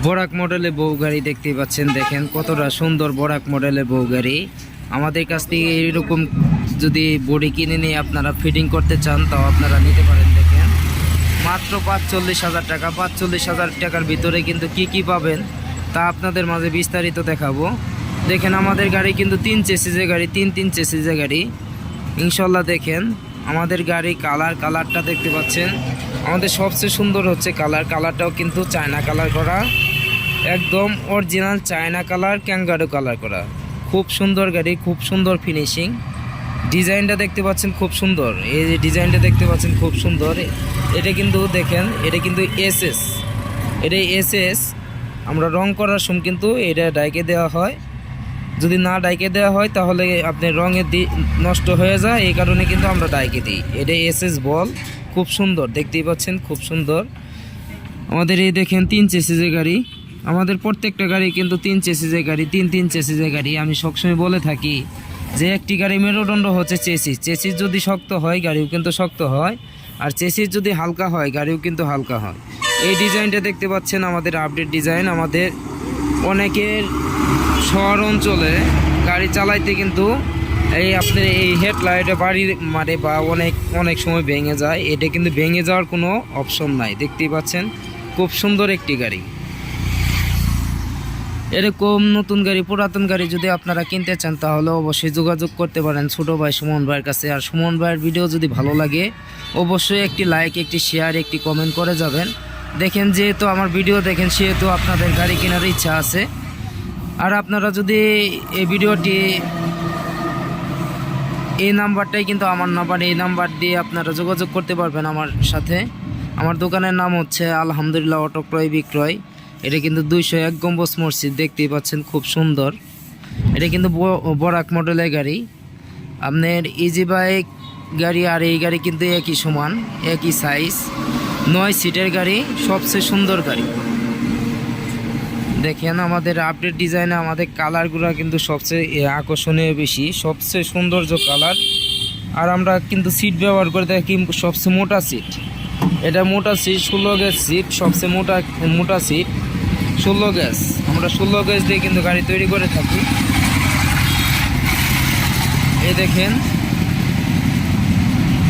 বরাক মডেলের বউ গাড়ি দেখতে পাচ্ছেন। দেখেন কতটা সুন্দর বরাক মডেলের বউ গাড়ি। আমাদের কাছ থেকে এরকম যদি বডি কিনে নিয়ে আপনারা ফিটিং করতে চান তাও আপনারা নিতে পারেন। দেখেন মাত্র ৪৫,০০০ টাকা। ৪৫,০০০ টাকার ভিতরে কিন্তু কি পাবেন তা আপনাদের মাঝে বিস্তারিত দেখাবো। দেখেন আমাদের গাড়ি কিন্তু 3 চেসিসের গাড়ি, তিন চেসিসের গাড়ি ইনশাল্লাহ। দেখেন আমাদের গাড়ি কালারটা দেখতে পাচ্ছেন। আমাদের সবচেয়ে সুন্দর হচ্ছে কালারটাও কিন্তু চায়না কালার করা, একদম original China colour, kangaroo colour করা। খুব সুন্দর গাড়ি, খুব সুন্দর ফিনিশিং। ডিজাইনটা দেখতে পাচ্ছেন খুব সুন্দর। এই যে ডিজাইনটা দেখতে পাচ্ছেন খুব সুন্দর। এটা কিন্তু দেখেন, এটা কিন্তু এসএস, এটা এসএস। আমরা রং করার সময় কিন্তু এটা ডাইকে দেওয়া হয়। যদি না ডাইকে দেওয়া হয় তাহলে আপনার রঙের নষ্ট হয়ে যায়, এই কারণে কিন্তু আমরা ডাইকে দিই। এটা এসএস বল, খুব সুন্দর দেখতেই পাচ্ছেন, খুব সুন্দর। আমাদের এই দেখেন 3 চেসিসের গাড়ি। আমাদের প্রত্যেকটা গাড়ি কিন্তু 3 চেসিসের গাড়ি, তিন চেসিসের গাড়ি। আমি সবসময় বলে থাকি যে একটি গাড়ি মেরুদণ্ড হচ্ছে চেসিস যদি শক্ত হয় গাড়িও কিন্তু শক্ত হয়, আর চেসিস যদি হালকা হয় গাড়িও কিন্তু হালকা হয়। এই ডিজাইনটা দেখতে পাচ্ছেন আমাদের আপডেট ডিজাইন। আমাদের অনেকের শহর অঞ্চলে গাড়ি চালাইতে কিন্তু এই আপনার এই হেডলাইটে বাড়ি মারে বা অনেক সময় ভেঙে যায়। এটা কিন্তু ভেঙে যাওয়ার কোনো অপশন নাই। দেখতেই পাচ্ছেন খুব সুন্দর একটি গাড়ি। এরকম নতুন গাড়ি, পুরাতন গাড়ি যদি আপনারা কিনতে চান তাহলে অবশ্যই যোগাযোগ করতে পারেন ছোটো ভাই সুমন ভাইয়ের কাছে। আর সুমন ভাইয়ের ভিডিও যদি ভালো লাগে অবশ্যই একটি লাইক, একটি শেয়ার, একটি কমেন্ট করে যাবেন। দেখেন যেহেতু আমার ভিডিও দেখেন সেহেতু আপনাদের গাড়ি কেনার ইচ্ছা আছে। আর আপনারা যদি এই ভিডিওটি, এই নাম্বারটাই কিন্তু আমার নাম্বার, এই নাম্বার দিয়ে আপনারা যোগাযোগ করতে পারবেন আমার সাথে। আমার দোকানের নাম হচ্ছে আলহামদুলিল্লাহ অটো ক্রয় বিক্রয়। এটা কিন্তু 201 গম্বুজ মসজিদ, দেখতেই পাচ্ছেন খুব সুন্দর। এটা কিন্তু বরাক মডেলের গাড়ি। আপনার ইজি বাইক গাড়ি আর এই গাড়ি কিন্তু একই সমান, একই সাইজ, 9 সিটের গাড়ি, সবচেয়ে সুন্দর গাড়ি। দেখেন আমাদের আপডেট ডিজাইনে আমাদের কালারগুলো কিন্তু সবচেয়ে আকর্ষণীয় বেশি, সবচেয়ে সৌন্দর্য কালার। আর আমরা কিন্তু সিট ব্যবহার করে থাকি সবচেয়ে মোটা সিট। এটা মোটা সিট, 16 গেজ সিট, সবচেয়ে মোটা সিট 16 গেজ। আমরা 16 গেজ দিয়ে কিন্তু গাড়ি তৈরি করে থাকি। এই দেখেন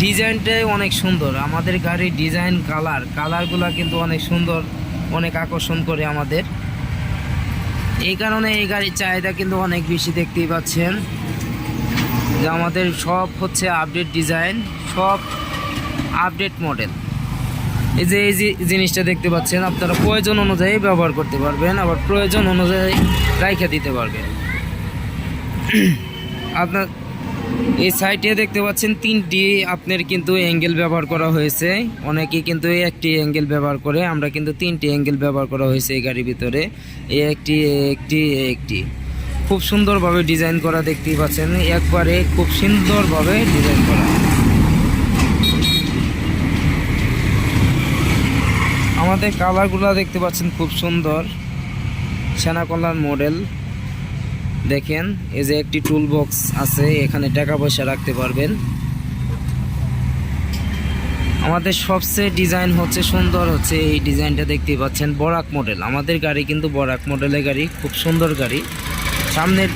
ডিজাইনটাই অনেক সুন্দর। আমাদের গাড়ির ডিজাইন, কালারগুলো কিন্তু অনেক সুন্দর, অনেক আকর্ষণ করে আমাদের। এই কারণে এই গাড়ির চাহিদা কিন্তু অনেক বেশি। দেখতেই পাচ্ছেন যে আমাদের সব হচ্ছে আপডেট ডিজাইন, সব আপডেট মডেল। এই যে জিনিসটা দেখতে পাচ্ছেন আপনারা প্রয়োজন অনুযায়ী ব্যবহার করতে পারবেন, আবার প্রয়োজন অনুযায়ী রাইখা দিতে পারবেন। আপনার এই সাইডে দেখতে পাচ্ছেন 3টি আপনার কিন্তু অ্যাঙ্গেল ব্যবহার করা হয়েছে। অনেকে কিন্তু একটি অ্যাঙ্গেল ব্যবহার করে, আমরা কিন্তু 3টি অ্যাঙ্গেল ব্যবহার করা হয়েছে এই গাড়ির ভিতরে। একটি খুব সুন্দরভাবে ডিজাইন করা, দেখতেই পাচ্ছেন একবারে খুব সুন্দরভাবে ডিজাইন করা। আমাদের কালারগুলো দেখতে পাচ্ছেন খুব সুন্দর, সেনা কলার মডেল। দেখেন এই যে একটি টুল বক্স আছে, এখানে টাকা পয়সা রাখতে পারবেন। আমাদের সবচেয়ে ডিজাইন হচ্ছে সুন্দর হচ্ছে এই ডিজাইনটা দেখতেই পাচ্ছেন, বরাক মডেল। আমাদের গাড়ি কিন্তু বরাক মডেলের গাড়ি, খুব সুন্দর গাড়ি। সামনের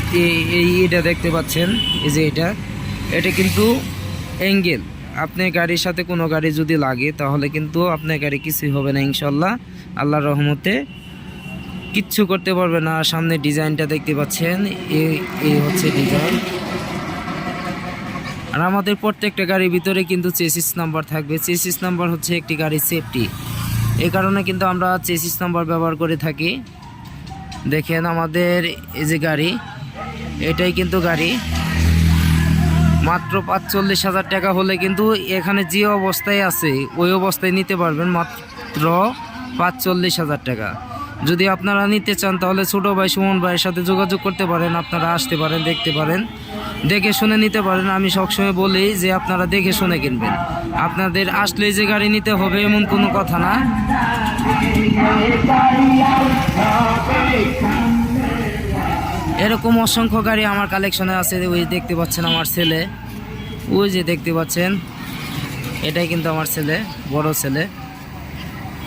এটা দেখতে পাচ্ছেন, এই যে এটা কিন্তু অ্যাঙ্গেল। আপনার গাড়ির সাথে কোনো গাড়ি যদি লাগে তাহলে কিন্তু আপনার গাড়ি কিছুই হবে না ইনশাল্লাহ, আল্লাহর রহমতে কিচ্ছু করতে পারবে না। সামনে ডিজাইনটা দেখতে পাচ্ছেন, এই হচ্ছে ডিজাইন। আর আমাদের প্রত্যেকটা গাড়ির ভিতরে কিন্তু চেসিস নাম্বার থাকবে। চেসিস নাম্বার হচ্ছে একটি গাড়ির সেফটি, এই কারণে কিন্তু আমরা চেসিস নাম্বার ব্যবহার করে থাকি। দেখেন আমাদের এই যে গাড়ি, এটাই কিন্তু গাড়ি মাত্র ৪৫,০০০ টাকা হলে কিন্তু এখানে যে অবস্থায় আছে ওই অবস্থায় নিতে পারবেন, মাত্র ৪৫,০০০ টাকা। যদি আপনারা নিতে চান তাহলে ছোটো ভাই সুমন ভাইয়ের সাথে যোগাযোগ করতে পারেন। আপনারা আসতে পারেন, দেখতে পারেন, দেখে শুনে নিতে পারেন। আমি সবসময় বলি যে আপনারা দেখে শুনে কিনবেন। আপনাদের আসলে যে গাড়ি নিতে হবে এমন কোনো কথা না। এরকম অসংখ্য গাড়ি আমার কালেকশনে আছে। ওই দেখতে পাচ্ছেন আমার ছেলে, ওই যে দেখতে পাচ্ছেন, এটাই কিন্তু আমার ছেলে, বড় ছেলে।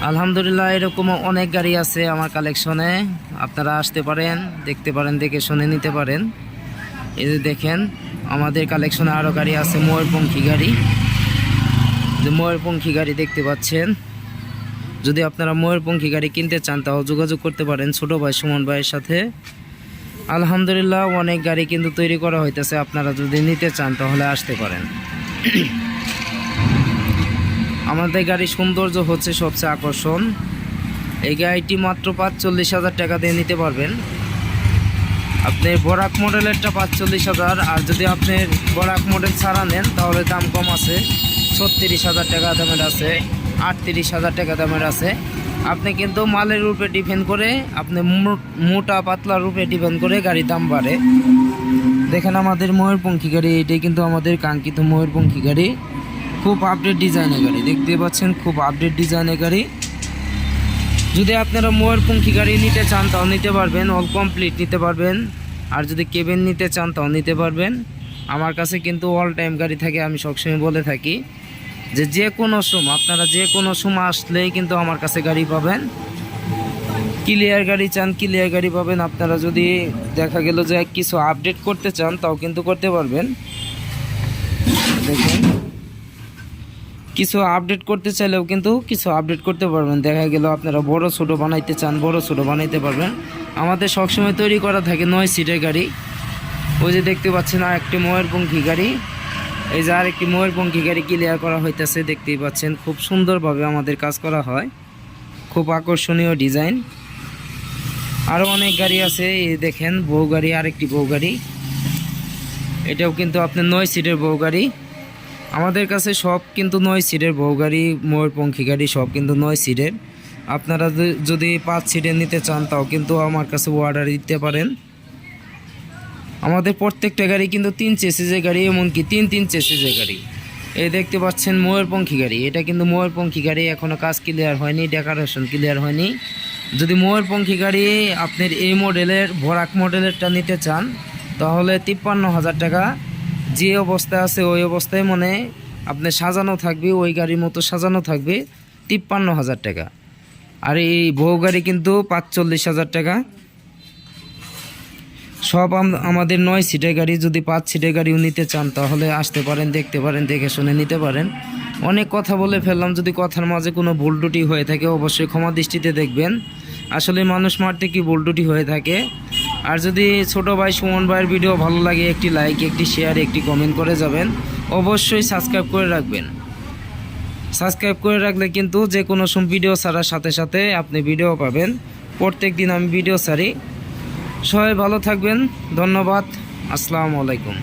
আলহামদুলিল্লাহ এরকম অনেক গাড়ি আছে আমার কালেকশনে, আপনারা আসতে পারেন, দেখতে পারেন, দেখে শুনে নিতে পারেন। এই যে দেখেন আমাদের কালেকশনে আরও গাড়ি আছে, ময়ূরপঙ্খী গাড়ি, যে ময়ূরপঙ্খী গাড়ি দেখতে পাচ্ছেন। যদি আপনারা ময়ূরপঙ্খী গাড়ি কিনতে চান তাও যোগাযোগ করতে পারেন ছোটো ভাই সুমন ভাইয়ের সাথে। আলহামদুলিল্লাহ অনেক গাড়ি কিন্তু তৈরি করা হইতেছে, আপনারা যদি নিতে চান তাহলে আসতে পারেন। আমাদের গাড়ির সৌন্দর্য হচ্ছে সবচেয়ে আকর্ষণ। এই গাড়িটি মাত্র 45,000 টাকা দিয়ে নিতে পারবেন। আপনি বরাক মডেলেরটা 45,000, আর যদি আপনি বরাক মডেল ছাড়া নেন তাহলে দাম কম আছে, 36,000 টাকা দামের আছে, 38,000 টাকা দামের আছে। আপনি কিন্তু মালের রূপে ডিপেন্ড করে, আপনি মোটা পাতলা রূপে ডিপেন্ড করে গাড়ির দাম বাড়ে। দেখেন আমাদের ময়ূরপঙ্খী গাড়ি, এটাই কিন্তু আমাদের কাঙ্ক্ষিত ময়ূরপঙ্খী গাড়ি, খুব আপডেট ডিজাইনের গাড়ি, দেখতে পাচ্ছেন খুব আপডেট ডিজাইনের গাড়ি। যদি আপনারা ময়ূরপঙ্খী গাড়ি নিতে চান তাও নিতে পারবেন, অল কমপ্লিট নিতে পারবেন। আর যদি কেবিন নিতে চান তাও নিতে পারবেন। আমার কাছে কিন্তু অল টাইম গাড়ি থাকে, আমি সবসময় বলে থাকি যে কোনো সময়, আপনারা যে কোনো সময় আসলেই কিন্তু আমার কাছে গাড়ি পাবেন। ক্লিয়ার গাড়ি চান, ক্লিয়ার গাড়ি পাবেন। আপনারা যদি দেখা গেল যে কিছু আপডেট করতে চান তাও কিন্তু করতে পারবেন। দেখুন কিছু আপডেট করতে চাইলেও কিন্তু কিছু আপডেট করতে পারবেন। দেখা গেল আপনারা বড় ছোট বানাইতে চান, বড় ছোট বানাইতে পারবেন। আমাদের সবসময় তৈরি করা থাকে 9 সিটের গাড়ি। ওই যে দেখতে পাচ্ছেন আর একটি ময়ূরপঙ্খী গাড়ি, এই যে আরেকটি ময়ূরপঙ্খী গাড়ি ক্লিয়ার করা হইতেছে, দেখতেই পাচ্ছেন খুব সুন্দরভাবে আমাদের কাজ করা হয়, খুব আকর্ষণীয় ডিজাইন। আরও অনেক গাড়ি আছে, এই দেখেন বউ গাড়ি, আরেকটি বউ গাড়ি, এটাও কিন্তু আপনার 9 সিটের বউ গাড়ি। আমাদের কাছে সব কিন্তু 9 সিটের বউ গাড়ি, ময়ূরপঙ্খী গাড়ি সব কিন্তু 9 সিটের। আপনারা যদি 5 সিটের নিতে চান তাও কিন্তু আমার কাছে অর্ডার দিতে পারেন। আমাদের প্রত্যেকটা গাড়ি কিন্তু 3 চেসিসের গাড়ি, এমনকি 3 চেসিসের গাড়ি। এই দেখতে পাচ্ছেন ময়ূরপঙ্খী গাড়ি, এটা কিন্তু ময়ূরপঙ্খী গাড়ি, এখনও কাজ ক্লিয়ার হয়নি, ডেকোরেশন ক্লিয়ার হয়নি। যদি ময়ূরপঙ্খী গাড়ি আপনার এই মডেলের বরাক মডেলেরটা নিতে চান তাহলে 53,000 টাকা, যে অবস্থায় আছে ওই অবস্থায় মানে আপনার সাজানো থাকবে, ওই গাড়ির মতো সাজানো থাকবে, 53,000 টাকা। আর এই বউ গাড়ি কিন্তু 45,000 টাকা। সব আমাদের 9 সিটের গাড়ি। যদি 5 সিটের গাড়িও নিতে চান তাহলে আসতে পারেন, দেখতে পারেন, দেখে শুনে নিতে পারেন। অনেক কথা বলে ফেললাম, যদি কথার মাঝে কোনো ভুল ত্রুটি হয়ে থাকে অবশ্যই ক্ষমা দৃষ্টিতে দেখবেন। আসলে মানুষ মারতে কি ভুল ত্রুটি হয়ে থাকে। আর যদি ছোট ভাই সুমন ভাইয়ের ভিডিও ভালো লাগে একটি লাইক, একটি শেয়ার, একটি কমেন্ট করে যাবেন। অবশ্যই সাবস্ক্রাইব করে রাখবেন। সাবস্ক্রাইব করে রাখলে কিন্তু যে কোনো ভিডিও ছাড়ার সাথে সাথে আপনি ভিডিও পাবেন। প্রত্যেক দিন আমি ভিডিও ছাড়ি। সবাই ভালো থাকবেন, ধন্যবাদ, আসসালামু আলাইকুম।